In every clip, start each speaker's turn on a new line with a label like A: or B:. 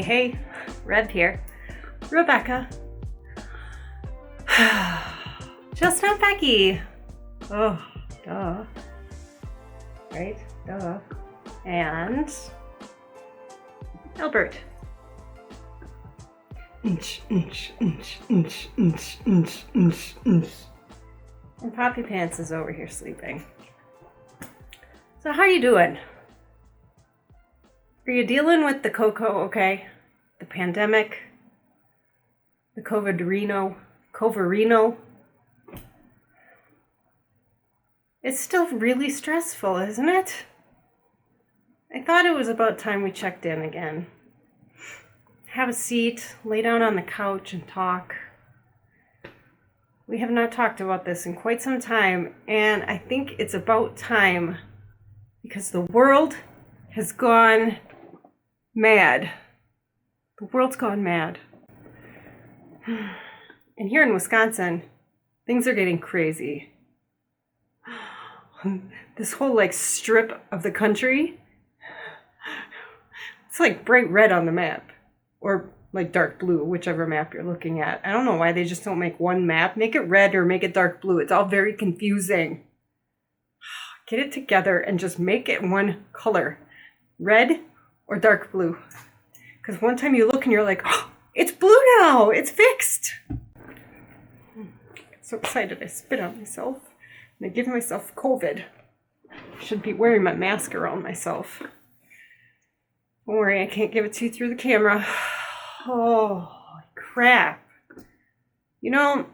A: Hey, Rev here. Rebecca. Just not Becky. Oh, duh. Right? Duh. And Albert. And Poppy Pants is over here sleeping. So how you doing? Are you dealing with the cocoa okay? The pandemic? The Coverino? It's still really stressful, isn't it? I thought it was about time we checked in again. Have a seat, lay down on the couch and talk. We have not talked about this in quite some time, and I think it's about time because the world has gone mad. The world's gone mad. And here in Wisconsin, things are getting crazy. This whole strip of the country, it's bright red on the map, or dark blue, whichever map you're looking at. I don't know why they just don't make one map. Make it red or make it dark blue. It's all very confusing. Get it together and just make it one color. Red or dark blue. Because one time you look and you're like, oh, it's blue now. It's fixed. I'm so excited. I spit on myself. And I give myself COVID. I should be wearing my mask around myself. Don't worry, I can't give it to you through the camera. Oh, crap. You know,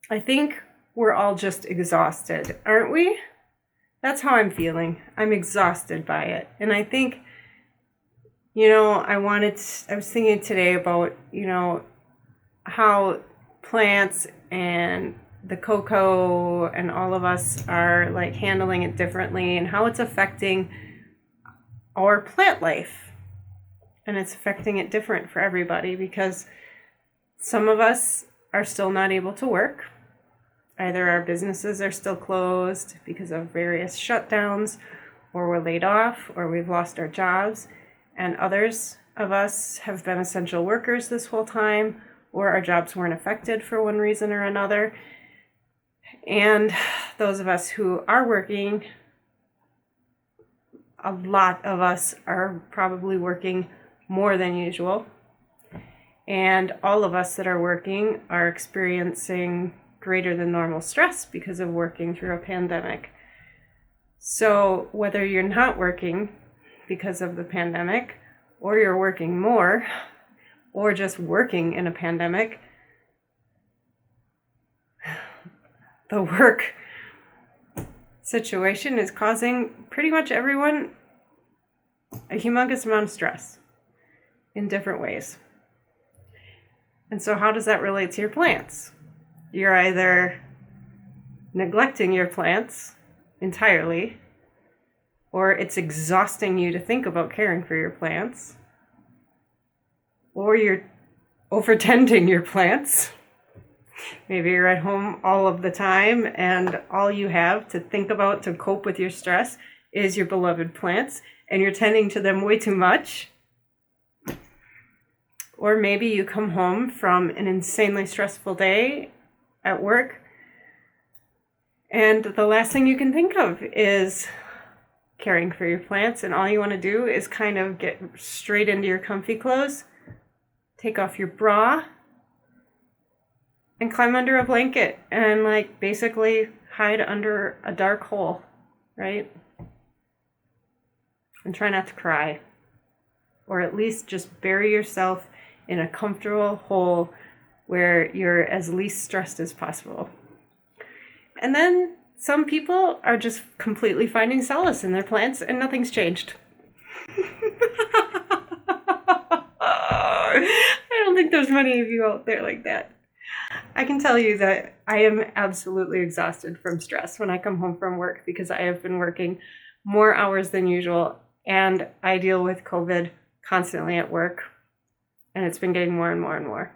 A: I think we're all just exhausted, aren't we? That's how I'm feeling. I'm exhausted by it. And I think, I was thinking today about, how plants and the cocoa and all of us are handling it differently and how it's affecting our plant life. And it's affecting it different for everybody because some of us are still not able to work. Either our businesses are still closed because of various shutdowns, or we're laid off, or we've lost our jobs. And others of us have been essential workers this whole time, or our jobs weren't affected for one reason or another. And those of us who are working, a lot of us are probably working more than usual. And all of us that are working are experiencing greater than normal stress because of working through a pandemic. So whether you're not working because of the pandemic, or you're working more, or just working in a pandemic, the work situation is causing pretty much everyone a humongous amount of stress in different ways. And so how does that relate to your plants? You're either neglecting your plants entirely, or it's exhausting you to think about caring for your plants, or you're overtending your plants. Maybe you're at home all of the time and all you have to think about to cope with your stress is your beloved plants, and you're tending to them way too much. Or maybe you come home from an insanely stressful day at work, and the last thing you can think of is caring for your plants, and all you want to do is kind of get straight into your comfy clothes, take off your bra, and climb under a blanket and basically hide under a dark hole, right? And try not to cry, or at least just bury yourself in a comfortable hole where you're as least stressed as possible. And then some people are just completely finding solace in their plants and nothing's changed. I don't think there's many of you out there like that. I can tell you that I am absolutely exhausted from stress when I come home from work because I have been working more hours than usual, and I deal with COVID constantly at work, and it's been getting more and more and more.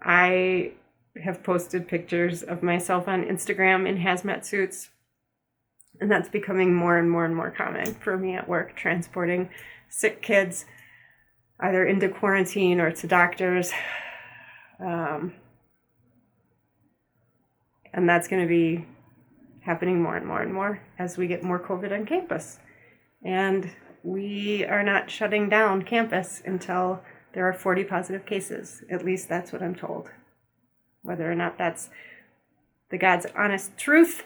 A: I have posted pictures of myself on Instagram in hazmat suits, and that's becoming more and more and more common for me at work, transporting sick kids either into quarantine or to doctors. And that's going to be happening more and more and more as we get more COVID on campus. And we are not shutting down campus until there are 40 positive cases. At least that's what I'm told. Whether or not that's the God's honest truth,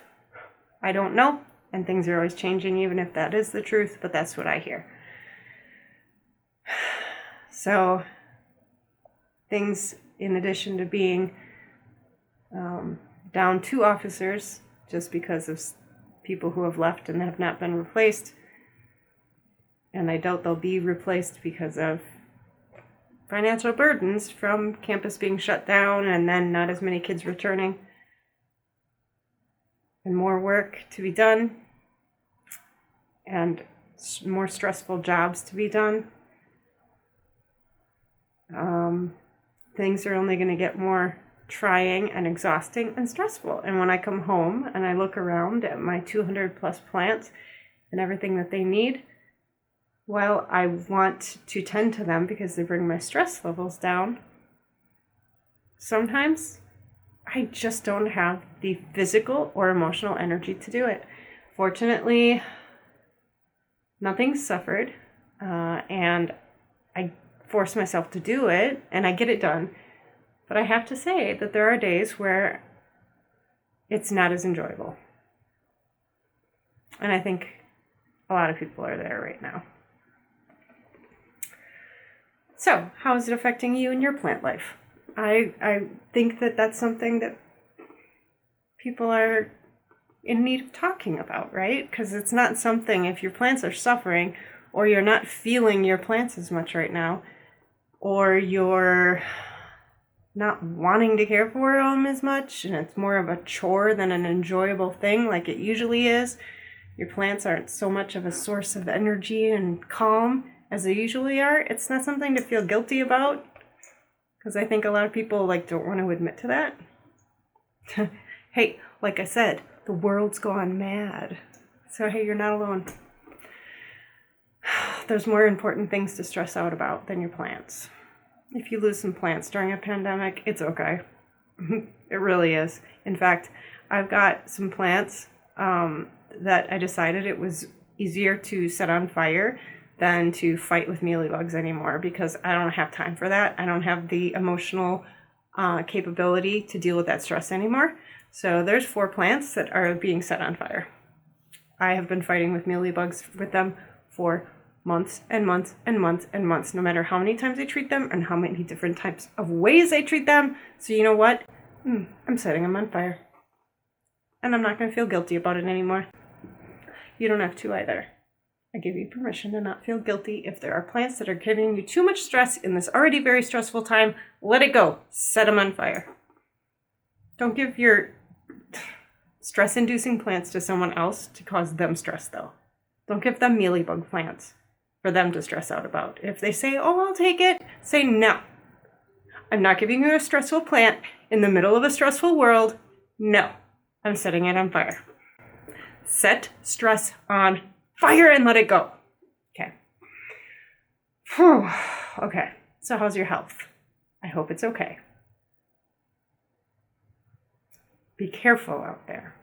A: I don't know. And things are always changing, even if that is the truth, but that's what I hear. So things, in addition to being down 2 officers, just because of people who have left and have not been replaced, and I doubt they'll be replaced because of financial burdens from campus being shut down and then not as many kids returning, and more work to be done, and more stressful jobs to be done. Things are only going to get more trying and exhausting and stressful. And when I come home and I look around at my 200 plus plants and everything that they need, while I want to tend to them because they bring my stress levels down, sometimes I just don't have the physical or emotional energy to do it. Fortunately, nothing's suffered, and I force myself to do it, and I get it done. But I have to say that there are days where it's not as enjoyable. And I think a lot of people are there right now. So, how is it affecting you in your plant life? I think that that's something that people are in need of talking about, right? Because it's not something, if your plants are suffering, or you're not feeling your plants as much right now, or you're not wanting to care for them as much, and it's more of a chore than an enjoyable thing like it usually is. Your plants aren't so much of a source of energy and calm as they usually are. It's not something to feel guilty about, because I think a lot of people don't want to admit to that. Hey, like I said, the world's gone mad. So hey, you're not alone. There's more important things to stress out about than your plants. If you lose some plants during a pandemic, it's okay. It really is. In fact, I've got some plants that I decided it was easier to set on fire than to fight with mealybugs anymore, because I don't have time for that. I don't have the emotional capability to deal with that stress anymore. So there's 4 plants that are being set on fire. I have been fighting with mealybugs with them for months and months and months and months, no matter how many times I treat them and how many different types of ways I treat them. So you know what? I'm setting them on fire. And I'm not going to feel guilty about it anymore. You don't have to either. I give you permission to not feel guilty. If there are plants that are giving you too much stress in this already very stressful time, let it go. Set them on fire. Don't give your stress-inducing plants to someone else to cause them stress, though. Don't give them mealybug plants for them to stress out about. If they say, oh, I'll take it, say no. I'm not giving you a stressful plant in the middle of a stressful world. No, I'm setting it on fire. Set stress on fire and let it go. Okay. Whew. Okay, so how's your health? I hope it's okay. Be careful out there.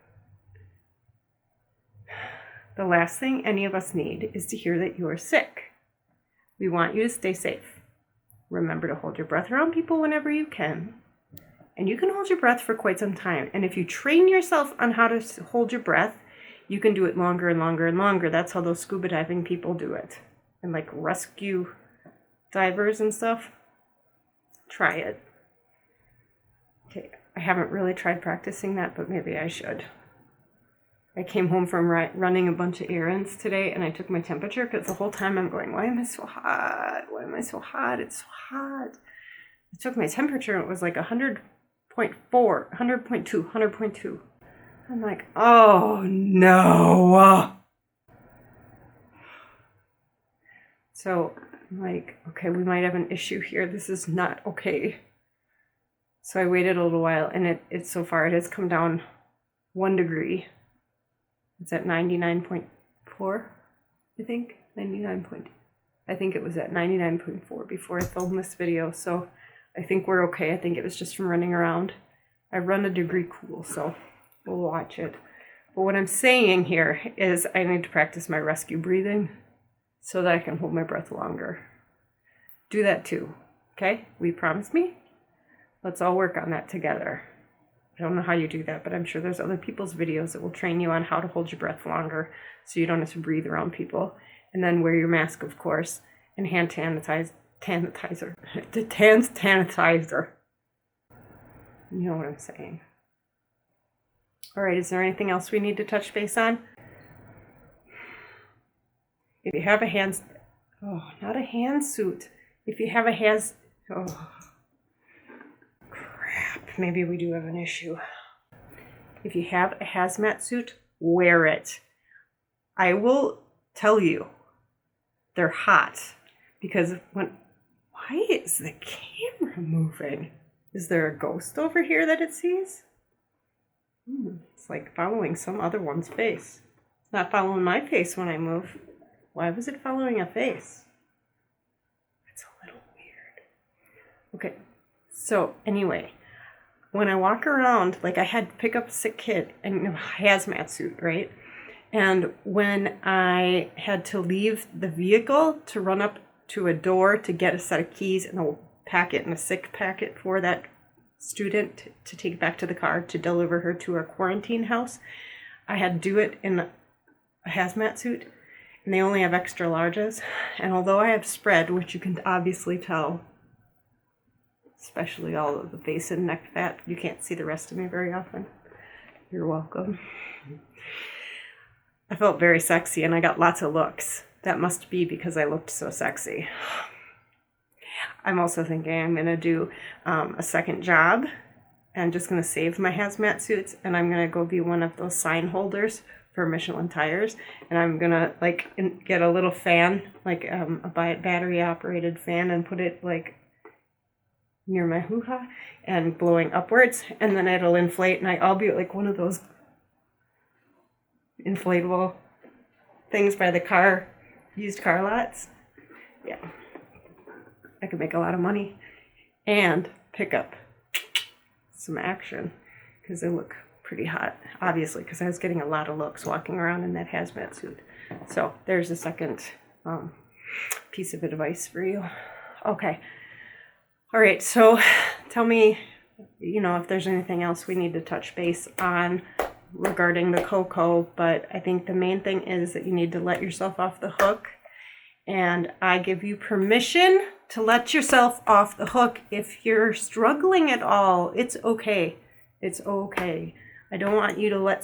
A: The last thing any of us need is to hear that you are sick. We want you to stay safe. Remember to hold your breath around people whenever you can. And you can hold your breath for quite some time. And if you train yourself on how to hold your breath, you can do it longer and longer and longer. That's how those scuba diving people do it. And rescue divers and stuff. Try it. Okay, I haven't really tried practicing that, but maybe I should. I came home from running a bunch of errands today, and I took my temperature, because the whole time I'm going, why am I so hot? Why am I so hot? It's so hot. I took my temperature, and it was 100.4, 100.2, 100.2. I'm like, oh no. So I'm like, okay, we might have an issue here. This is not okay. So I waited a little while, and it so far it has come down 1 degree. It's at 99.4, I think, 99.8. I think it was at 99.4 before I filmed this video, so I think we're okay. I think it was just from running around. I run a degree cool, so we'll watch it. But what I'm saying here is I need to practice my rescue breathing so that I can hold my breath longer. Do that too, okay? Will you promise me? Let's all work on that together. I don't know how you do that, but I'm sure there's other people's videos that will train you on how to hold your breath longer so you don't have to breathe around people. And then wear your mask, of course, and hand sanitizer. The hand sanitizer. You know what I'm saying. All right, is there anything else we need to touch base on? If you have a not a hand suit. If you have a crap, maybe we do have an issue. If you have a hazmat suit, wear it. I will tell you, they're hot because why is the camera moving? Is there a ghost over here that it sees? It's like following some other one's face. It's not following my face when I move. Why was it following a face? It's a little weird. Okay, so anyway, when I walk around, like I had to pick up a sick kid in a hazmat suit, right? And when I had to leave the vehicle to run up to a door to get a set of keys and a packet and a sick packet for that student to take back to the car to deliver her to a quarantine house, I had to do it in a hazmat suit, and they only have extra larges. And although I have spread, which you can obviously tell, especially all of the face and neck fat, you can't see the rest of me very often. You're welcome. I felt very sexy and I got lots of looks. That must be because I looked so sexy. I'm also thinking I'm going to do a second job and just going to save my hazmat suits, and I'm going to go be one of those sign holders for Michelin tires, and I'm going to like get a little fan, like a battery operated fan, and put it like near my hoo-ha and blowing upwards, and then it'll inflate, and I'll be like one of those inflatable things by the used car lots. Yeah. I could make a lot of money and pick up some action because they look pretty hot, obviously, because I was getting a lot of looks walking around in that hazmat suit. So there's a second piece of advice for you. Okay. All right. So tell me, if there's anything else we need to touch base on regarding the cocoa, but I think the main thing is that you need to let yourself off the hook, and I give you permission to let yourself off the hook. If you're struggling at all, it's okay. It's okay. I don't want you to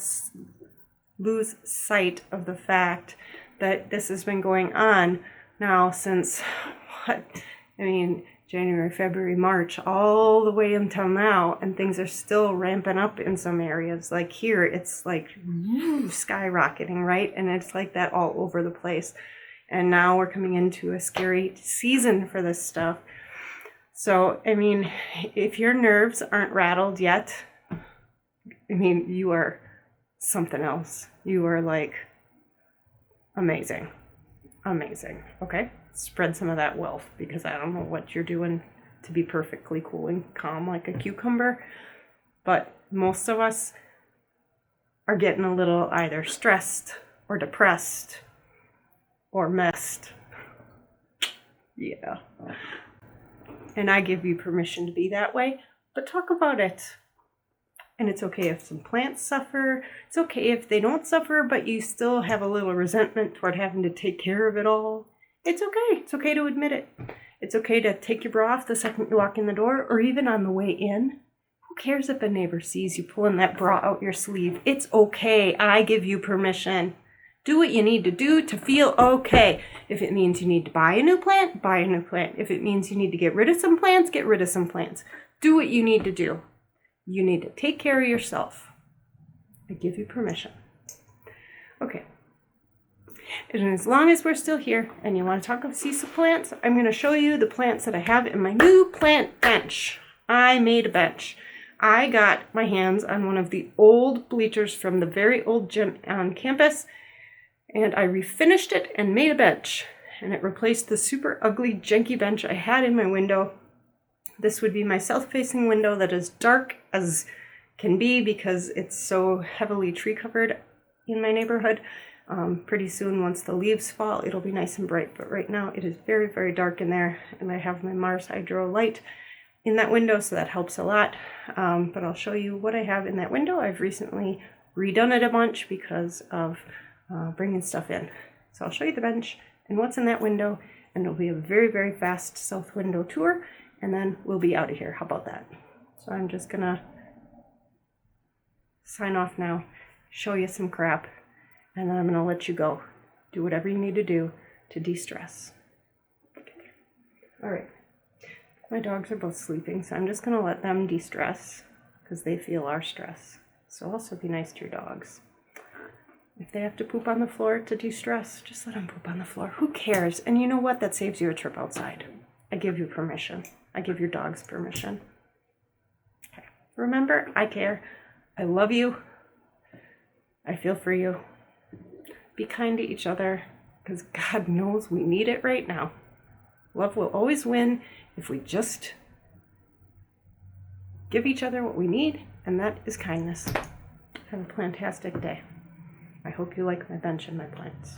A: lose sight of the fact that this has been going on now since January, February, March, all the way until now, and things are still ramping up in some areas. Like here, it's like skyrocketing, right? And it's like that all over the place. And now we're coming into a scary season for this stuff. So, if your nerves aren't rattled yet, you are something else. You are like amazing. Amazing. Okay? Spread some of that wealth, because I don't know what you're doing to be perfectly cool and calm like a cucumber. But most of us are getting a little either stressed or depressed or messed. Yeah. And I give you permission to be that way, but talk about it. And it's okay if some plants suffer. It's okay if they don't suffer, but you still have a little resentment toward having to take care of it all. It's okay. It's okay to admit it. It's okay to take your bra off the second you walk in the door, or even on the way in. Who cares if a neighbor sees you pulling that bra out your sleeve? It's okay. I give you permission. Do what you need to do to feel okay. If it means you need to buy a new plant, buy a new plant. If it means you need to get rid of some plants, get rid of some plants. Do what you need to do. You need to take care of yourself. I give you permission. Okay. And as long as we're still here and you want to talk about cereal plants, I'm going to show you the plants that I have in my new plant bench. I made a bench. I got my hands on one of the old bleachers from the very old gym on campus, and I refinished it and made a bench. and it replaced the super ugly, janky bench I had in my window. This would be my south-facing window that is dark as can be because it's so heavily tree covered in my neighborhood. Pretty soon, once the leaves fall, it'll be nice and bright, but right now it is very, very dark in there, and I have my Mars Hydro light in that window, so that helps a lot. But I'll show you what I have in that window. I've recently redone it a bunch because of bringing stuff in. So I'll show you the bench and what's in that window, and it'll be a very, very fast south window tour, and then we'll be out of here. How about that? So I'm just gonna sign off now, show you some crap, and then I'm gonna let you go. Do whatever you need to do to de-stress. Okay. All right. My dogs are both sleeping, so I'm just gonna let them de-stress because they feel our stress. So also be nice to your dogs. If they have to poop on the floor to de-stress, just let them poop on the floor. Who cares? And you know what? That saves you a trip outside. I give you permission. I give your dogs permission. Okay. Remember, I care. I love you. I feel for you. Be kind to each other because God knows we need it right now. Love will always win if we just give each other what we need, and that is kindness. Have a fantastic day. I hope you like my bench and my plants.